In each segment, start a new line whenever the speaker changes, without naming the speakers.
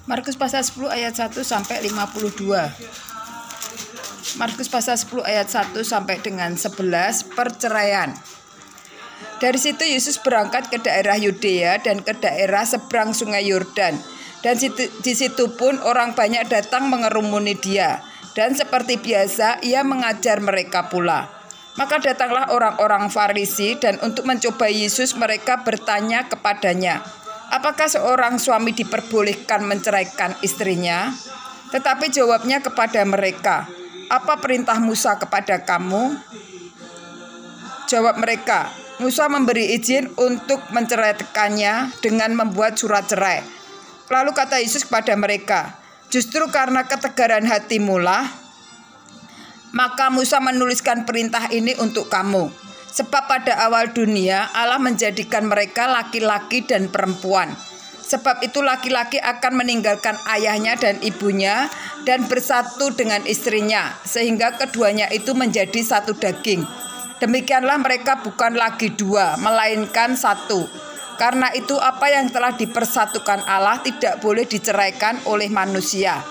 Markus pasal 10 ayat 1 sampai 52. Markus pasal 10 ayat 1 sampai dengan 11, perceraian. Dari situ Yesus berangkat ke daerah Yudea dan ke daerah seberang sungai Yordan. Dan di situ pun orang banyak datang mengerumuni dia. Dan seperti biasa ia mengajar mereka pula. Maka datanglah orang-orang Farisi dan untuk mencoba Yesus mereka bertanya kepadanya, apakah seorang suami diperbolehkan menceraikan istrinya? Tetapi jawabnya kepada mereka, apa perintah Musa kepada kamu? Jawab mereka, Musa memberi izin untuk menceraikannya dengan membuat surat cerai. Lalu kata Yesus kepada mereka, justru karena ketegaran hatimulah, maka Musa menuliskan perintah ini untuk kamu. Sebab pada awal dunia Allah menjadikan mereka laki-laki dan perempuan. Sebab itu laki-laki akan meninggalkan ayahnya dan ibunya dan bersatu dengan istrinya, sehingga keduanya itu menjadi satu daging. Demikianlah mereka bukan lagi dua, melainkan satu. Karena itu apa yang telah dipersatukan Allah tidak boleh diceraikan oleh manusia.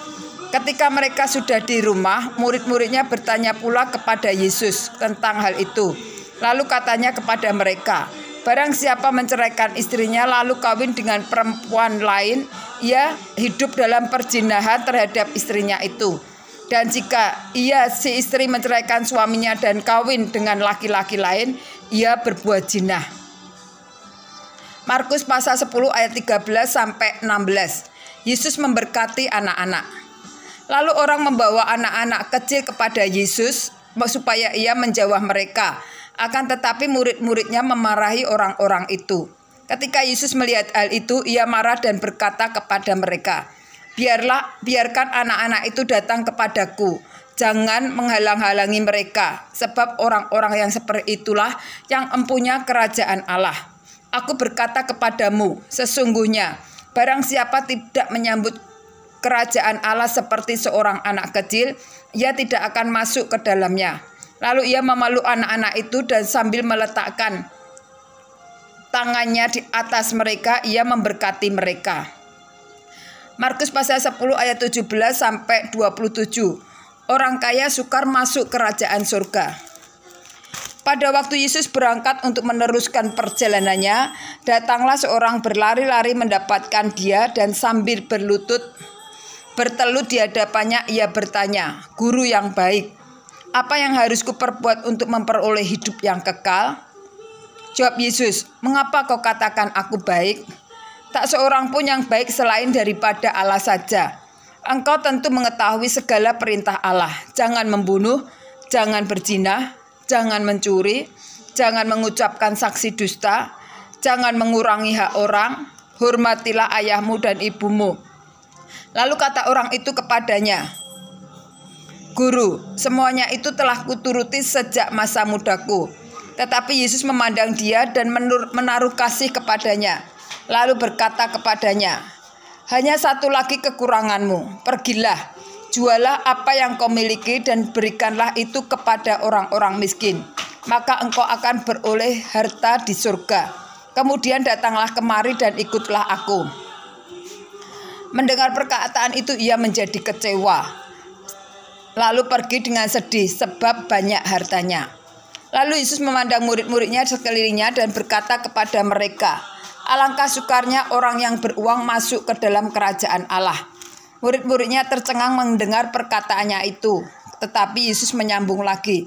Ketika mereka sudah di rumah, murid-muridnya bertanya pula kepada Yesus tentang hal itu. Lalu katanya kepada mereka, barang siapa menceraikan istrinya lalu kawin dengan perempuan lain, ia hidup dalam perzinahan terhadap istrinya itu. Dan jika si istri menceraikan suaminya dan kawin dengan laki-laki lain, ia berbuat zina. Markus pasal 10 ayat 13 sampai 16. Yesus memberkati anak-anak. Lalu orang membawa anak-anak kecil kepada Yesus supaya ia menjauh mereka. Akan tetapi murid-muridnya memarahi orang-orang itu. Ketika Yesus melihat hal itu, ia marah dan berkata kepada mereka, biarkan anak-anak itu datang kepadaku. Jangan menghalang-halangi mereka, sebab orang-orang yang seperti itulah yang empunya kerajaan Allah. Aku berkata kepadamu, sesungguhnya barang siapa tidak menyambut kerajaan Allah seperti seorang anak kecil, ia tidak akan masuk ke dalamnya. Lalu ia memeluk anak-anak itu dan sambil meletakkan tangannya di atas mereka, ia memberkati mereka. Markus pasal 10 ayat 17 sampai 27. Orang kaya sukar masuk kerajaan surga. Pada waktu Yesus berangkat untuk meneruskan perjalanannya, datanglah seorang berlari-lari mendapatkan dia dan sambil bertelut di hadapannya ia bertanya, Guru yang baik, apa yang harus kuperbuat untuk memperoleh hidup yang kekal? Jawab Yesus, mengapa kau katakan aku baik? Tak seorang pun yang baik selain daripada Allah saja. Engkau tentu mengetahui segala perintah Allah. Jangan membunuh, jangan berzina, jangan mencuri, jangan mengucapkan saksi dusta, jangan mengurangi hak orang, hormatilah ayahmu dan ibumu. Lalu kata orang itu kepadanya, Guru, semuanya itu telah kuturuti sejak masa mudaku. Tetapi Yesus memandang dia dan menaruh kasih kepadanya. Lalu berkata kepadanya, hanya satu lagi kekuranganmu. Pergilah, jualah apa yang kau miliki dan berikanlah itu kepada orang-orang miskin. Maka engkau akan beroleh harta di surga. Kemudian datanglah kemari dan ikutlah aku. Mendengar perkataan itu ia menjadi kecewa. Lalu pergi dengan sedih sebab banyak hartanya. Lalu Yesus memandang murid-muridnya sekelilingnya dan berkata kepada mereka, alangkah sukarnya orang yang beruang masuk ke dalam kerajaan Allah. Murid-muridnya tercengang mendengar perkataannya itu. Tetapi Yesus menyambung lagi,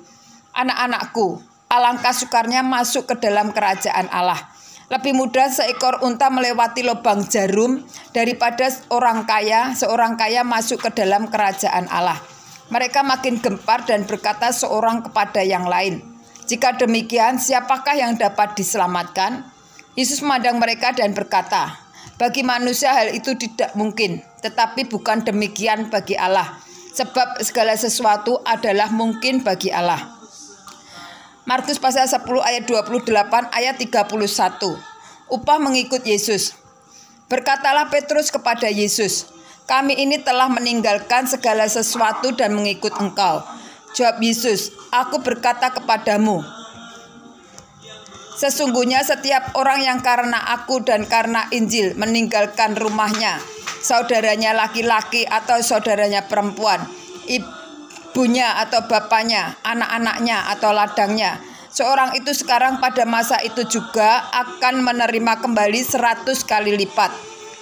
anak-anakku, alangkah sukarnya masuk ke dalam kerajaan Allah. Lebih mudah seekor unta melewati lubang jarum daripada seorang kaya masuk ke dalam kerajaan Allah. Mereka makin gempar dan berkata seorang kepada yang lain, jika demikian siapakah yang dapat diselamatkan? Yesus memandang mereka dan berkata, bagi manusia hal itu tidak mungkin, tetapi bukan demikian bagi Allah, sebab segala sesuatu adalah mungkin bagi Allah. Markus pasal 10 ayat 28 ayat 31. Upah mengikut Yesus. Berkatalah Petrus kepada Yesus, kami ini telah meninggalkan segala sesuatu dan mengikut Engkau. Jawab Yesus, aku berkata kepadamu, sesungguhnya setiap orang yang karena aku dan karena Injil meninggalkan rumahnya, saudaranya laki-laki atau saudaranya perempuan, ibunya atau bapaknya, anak-anaknya atau ladangnya. Seorang itu sekarang pada masa itu juga akan menerima kembali 100 kali lipat.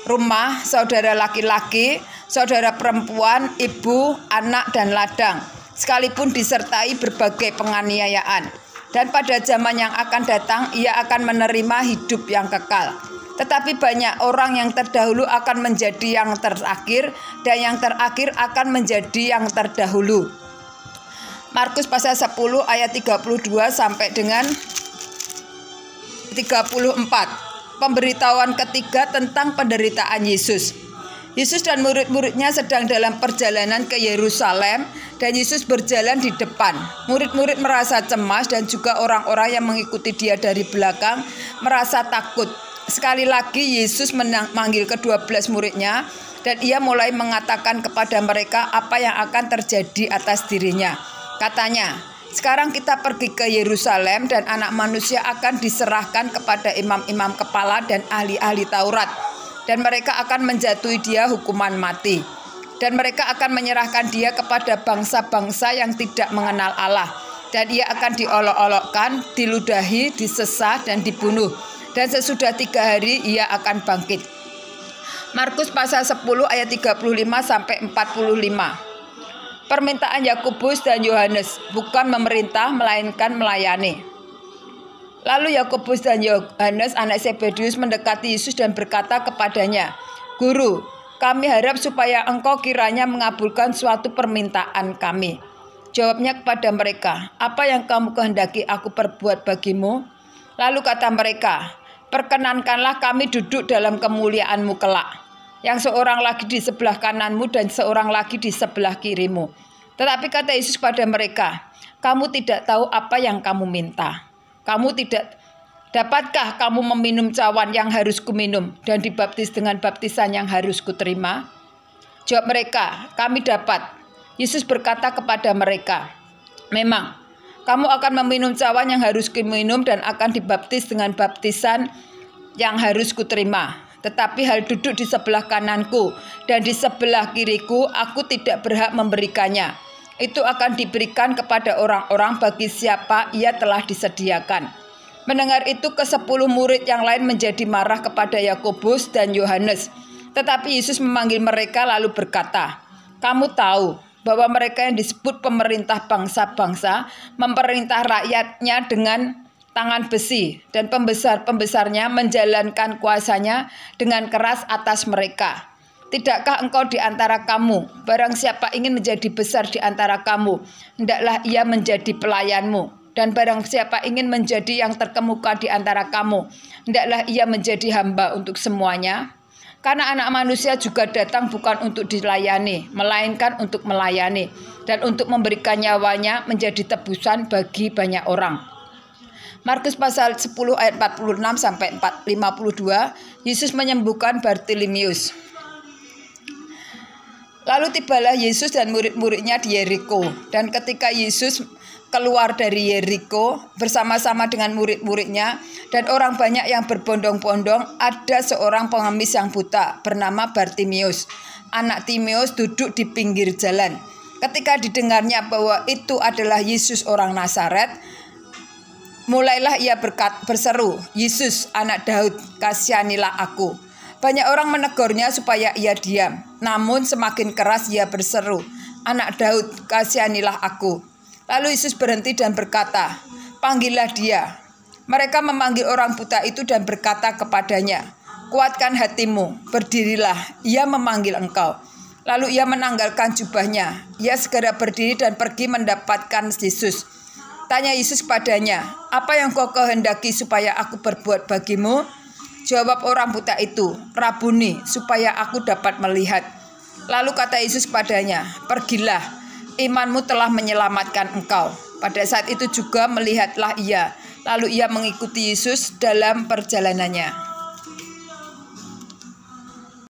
Rumah, saudara laki-laki, saudara perempuan, ibu, anak, dan ladang, sekalipun disertai berbagai penganiayaan. Dan pada zaman yang akan datang, ia akan menerima hidup yang kekal. Tetapi banyak orang yang terdahulu akan menjadi yang terakhir, dan yang terakhir akan menjadi yang terdahulu. Markus pasal 10 ayat 32 sampai dengan 34. Pemberitahuan ketiga tentang penderitaan Yesus. Yesus dan murid-muridnya sedang dalam perjalanan ke Yerusalem, dan Yesus berjalan di depan. Murid-murid merasa cemas, dan juga orang-orang yang mengikuti dia dari belakang merasa takut. Sekali lagi Yesus memanggil ke-12 muridnya, dan ia mulai mengatakan kepada mereka apa yang akan terjadi atas dirinya. Katanya, sekarang kita pergi ke Yerusalem, dan Anak Manusia akan diserahkan kepada imam-imam kepala dan ahli-ahli Taurat, dan mereka akan menjatuhi dia hukuman mati. Dan mereka akan menyerahkan dia kepada bangsa-bangsa yang tidak mengenal Allah. Dan ia akan diolok-olokkan, diludahi, disesah, dan dibunuh. Dan sesudah 3 hari ia akan bangkit. Markus pasal 10 ayat 35 sampai 45. Permintaan Yakobus dan Yohanes, bukan memerintah melainkan melayani. Lalu Yakobus dan Yohanes anak Zebedius mendekati Yesus dan berkata kepadanya, "Guru, kami harap supaya engkau kiranya mengabulkan suatu permintaan kami." Jawabnya kepada mereka, "Apa yang kamu kehendaki aku perbuat bagimu?" Lalu kata mereka, "Perkenankanlah kami duduk dalam kemuliaan-Mu kelak, yang seorang lagi di sebelah kananmu dan seorang lagi di sebelah kirimu." Tetapi kata Yesus kepada mereka, "Kamu tidak tahu apa yang kamu minta. Dapatkah kamu meminum cawan yang harus kuminum dan dibaptis dengan baptisan yang harus kuterima?" Jawab mereka, "Kami dapat." Yesus berkata kepada mereka, "Memang, kamu akan meminum cawan yang harus kuminum dan akan dibaptis dengan baptisan yang harus kuterima. Tetapi hal duduk di sebelah kananku dan di sebelah kiriku, aku tidak berhak memberikannya. Itu akan diberikan kepada orang-orang bagi siapa ia telah disediakan." Mendengar itu, ke-10 murid yang lain menjadi marah kepada Yakobus dan Yohanes. Tetapi Yesus memanggil mereka lalu berkata, "Kamu tahu bahwa mereka yang disebut pemerintah bangsa-bangsa memerintah rakyatnya dengan tangan besi, dan pembesar-pembesarnya menjalankan kuasanya dengan keras atas mereka. Tidakkah engkau di antara kamu, barang siapa ingin menjadi besar di antara kamu, hendaklah ia menjadi pelayanmu. Dan barang siapa ingin menjadi yang terkemuka di antara kamu, hendaklah ia menjadi hamba untuk semuanya. Karena Anak Manusia juga datang bukan untuk dilayani, melainkan untuk melayani, dan untuk memberikan nyawanya menjadi tebusan bagi banyak orang." Markus pasal 10 ayat 46 sampai 52, Yesus menyembuhkan Bartimius. Lalu tibalah Yesus dan murid-muridnya di Yeriko, dan ketika Yesus keluar dari Yeriko bersama-sama dengan murid-muridnya dan orang banyak yang berbondong-bondong, ada seorang pengemis yang buta bernama Bartimius, anak Timeus, duduk di pinggir jalan. Ketika didengarnya bahwa itu adalah Yesus orang Nazaret, mulailah ia berseru, "Yesus, anak Daud, kasihanilah aku." Banyak orang menegurnya supaya ia diam, namun semakin keras ia berseru, "Anak Daud, kasihanilah aku." Lalu Yesus berhenti dan berkata, "Panggillah dia." Mereka memanggil orang buta itu dan berkata kepadanya, "Kuatkan hatimu, berdirilah, ia memanggil engkau." Lalu ia menanggalkan jubahnya. Ia segera berdiri dan pergi mendapatkan Yesus. Tanya Yesus kepadanya, "Apa yang kau kehendaki supaya aku perbuat bagimu?" Jawab orang buta itu, "Rabuni, supaya aku dapat melihat." Lalu kata Yesus kepadanya, "Pergilah, imanmu telah menyelamatkan engkau." Pada saat itu juga melihatlah ia. Lalu ia mengikuti Yesus dalam perjalanannya.